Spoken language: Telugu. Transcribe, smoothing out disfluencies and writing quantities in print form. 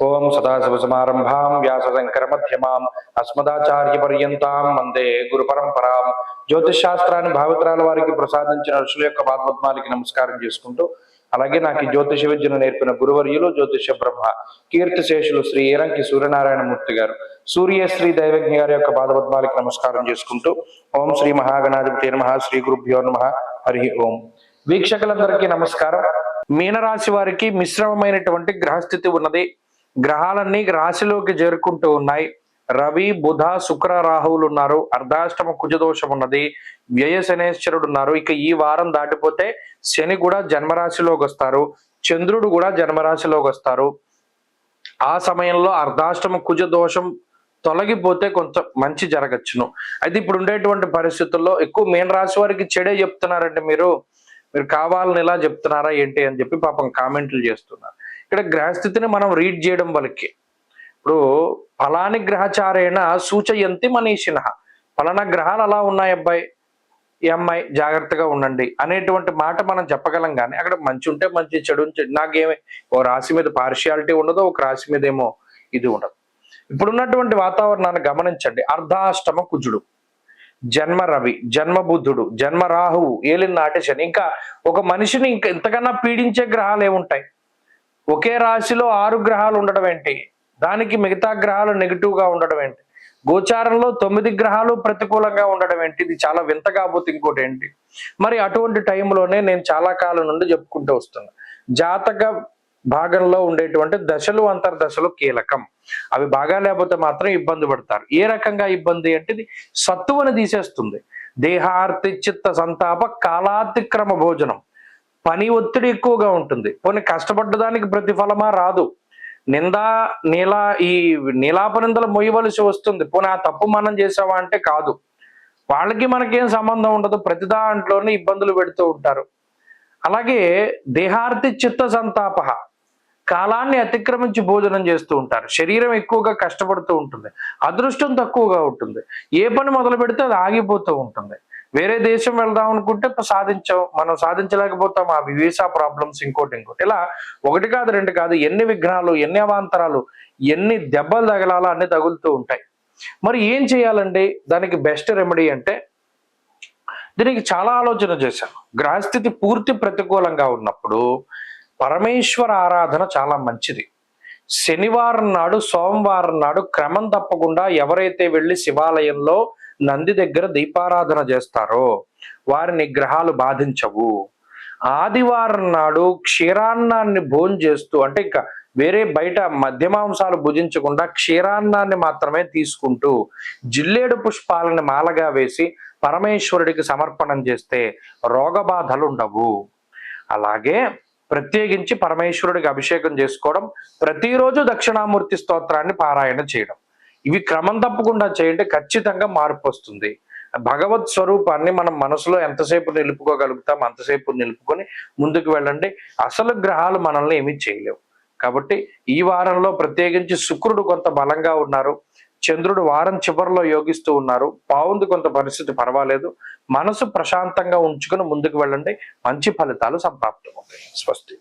ఓం సదాశివసమారంభాం వ్యాసశంకరమధ్యమాం అస్మదాచార్యపర్యంతాం వందే గురు పరంపరాం. జ్యోతిష్ శాస్త్రాన్ని భావితరాల వారికి ప్రసాదించిన ఋషుల యొక్క పాదపద్మాలకి నమస్కారం చేసుకుంటూ, అలాగే నాకు ఈ జ్యోతిష విద్యను నేర్పిన గురువర్యులు జ్యోతిష బ్రహ్మ కీర్తిశేషులు శ్రీ ఏరంకి సూర్యనారాయణమూర్తి గారు, సూర్యశ్రీ దైవజ్ఞ గారి యొక్క పాదపద్మాలకి నమస్కారం చేసుకుంటూ, ఓం శ్రీ మహాగణాధిపతి నమః, శ్రీ గురుభ్యో నమః, హరి ఓం. వీక్షకులందరికీ నమస్కారం. మీనరాశి వారికి మిశ్రమమైనటువంటి గ్రహస్థితి ఉన్నది. గ్రహాలన్నీ రాశిలోకి చేరుకుంటూ ఉన్నాయి. రవి, బుధ, శుక్ర, రాహువులు ఉన్నారు. అర్ధాష్టమ కుజదోషం ఉన్నది. వ్యయ శనేశ్వరుడు ఉన్నారు. ఇక ఈ వారం దాటిపోతే శని కూడా జన్మరాశిలోకి వస్తారు, చంద్రుడు కూడా జన్మరాశిలోకి వస్తారు. ఆ సమయంలో అర్ధాష్టమ కుజదోషం తొలగిపోతే కొంత మంచి జరగచ్చును. అయితే ఇప్పుడు ఉండేటువంటి పరిస్థితుల్లో ఎక్కువ మీన రాశి వారికి చెడే చెప్తున్నారంటే మీరు కావాలని ఇలా చెప్తున్నారా ఏంటి అని చెప్పి పాపం కామెంట్లు చేస్తున్నారు. ఇక్కడ గ్రహస్థితిని మనం రీడ్ చేయడం వల్లకి, ఇప్పుడు ఫలాని గ్రహచారేణ సూచయంతి మనీషిణ, ఫలానా గ్రహాలు అలా ఉన్నాయి అబ్బాయి, ఈ అమ్మాయి జాగ్రత్తగా ఉండండి అనేటువంటి మాట మనం చెప్పగలం. కానీ అక్కడ మంచి ఉంటే మంచి, చెడు నాకేమి ఓ రాశి మీద పార్షియాలిటీ ఉండదు, ఒక రాశి మీద ఏమో ఇది ఉండదు. ఇప్పుడున్నటువంటి వాతావరణాన్ని గమనించండి. అర్ధాష్టమ కుజుడు, జన్మ రవి, జన్మ బుద్ధుడు, జన్మ రాహువు, ఏలిన నాటి శని. ఇంకా ఒక మనిషిని ఇంకా ఇంతకన్నా పీడించే గ్రహాలు ఏముంటాయి? ఒకే రాశిలో 6 గ్రహాలు ఉండడం ఏంటి? దానికి మిగతా గ్రహాలు నెగిటివ్ గా ఉండడం ఏంటి? గోచారంలో 9 గ్రహాలు ప్రతికూలంగా ఉండడం ఏంటి? ఇది చాలా వింత. కాబోతే ఇంకోటి ఏంటి మరి? అటువంటి టైంలోనే నేను చాలా కాలం నుండి చెప్పుకుంటూ వస్తున్నా, జాతక భాగంలో ఉండేటువంటి దశలు, అంతర్దశలు కీలకం. అవి బాగా లేకపోతే మాత్రం ఇబ్బంది పడతారు. ఏ రకంగా ఇబ్బంది అంటే, ఇది సత్తువని తీసేస్తుంది. దేహార్తి చిత్త సంతాప కాలాతిక్రమ భోజనం. పని ఒత్తిడి ఎక్కువగా ఉంటుంది. పోనీ కష్టపడ్డదానికి ప్రతిఫలమా? రాదు. ఈ నీలాపనిందలు మొయ్యవలసి వస్తుంది. పోనీ ఆ తప్పు మనం చేసావా అంటే కాదు. వాళ్ళకి మనకేం సంబంధం ఉండదు. ప్రతి దాంట్లోనే ఇబ్బందులు పెడుతూ ఉంటారు. అలాగే దేహార్తి చిత్త సంతాప, కాలాన్ని అతిక్రమించి భోజనం చేస్తూ ఉంటారు. శరీరం ఎక్కువగా కష్టపడుతూ ఉంటుంది, అదృష్టం తక్కువగా ఉంటుంది. ఏ పని మొదలు పెడితే అది ఆగిపోతూ ఉంటుంది. వేరే దేశం వెళ్దాం అనుకుంటే మనం సాధించలేకపోతాం. ఆ వీసా ప్రాబ్లమ్స్, ఇంకోటి. ఇలా ఒకటి కాదు, రెండు కాదు, ఎన్ని విఘ్నాలు, ఎన్ని అవాంతరాలు, ఎన్ని దెబ్బలు తగలాలో అన్ని తగులుతూ ఉంటాయి. మరి ఏం చేయాలండి? దానికి బెస్ట్ రెమెడీ అంటే, దీనికి చాలా ఆలోచన చేశాను. గ్రహస్థితి పూర్తి ప్రతికూలంగా ఉన్నప్పుడు పరమేశ్వర ఆరాధన చాలా మంచిది. శనివారం నాడు, సోమవారం నాడు క్రమం తప్పకుండా ఎవరైతే వెళ్ళి శివాలయంలో నంది దగ్గర దీపారాధన చేస్తారో వారిని గ్రహాలు బాధించవు. ఆదివారం నాడు క్షీరాన్నాన్ని భోంచేస్తూ, అంటే ఇంకా వేరే బయట మధ్యమాంసాలు భుజించకుండా క్షీరాన్నాన్ని మాత్రమే తీసుకుంటూ జిల్లేడు పుష్పాలని మాలగా వేసి పరమేశ్వరుడికి సమర్పణం చేస్తే రోగబాధలు ఉండవు. అలాగే ప్రత్యేకించి పరమేశ్వరుడికి అభిషేకం చేసుకోవడం, ప్రతిరోజు దక్షిణామూర్తి స్తోత్రాన్ని పారాయణ చేయడం, ఇవి క్రమం తప్పకుండా చేయండి. ఖచ్చితంగా మార్పు వస్తుంది. భగవత్ స్వరూపాన్ని మనం మనసులో ఎంతసేపు నిలుపుకోగలుగుతాం అంతసేపు నిలుపుకొని ముందుకు వెళ్ళండి. అసలు గ్రహాలు మనల్ని ఏమీ చేయలేవు. కాబట్టి ఈ వారంలో ప్రత్యేకించి శుక్రుడు కొంత బలంగా ఉన్నారు, చంద్రుడు వారం చివరిలో యోగిస్తూ ఉన్నారు. బాగుంది, కొంత పరిస్థితి పర్వాలేదు. మనసు ప్రశాంతంగా ఉంచుకుని ముందుకు వెళ్ళండి. మంచి ఫలితాలు సంప్రాప్తం అవుతాయి. స్వస్తి.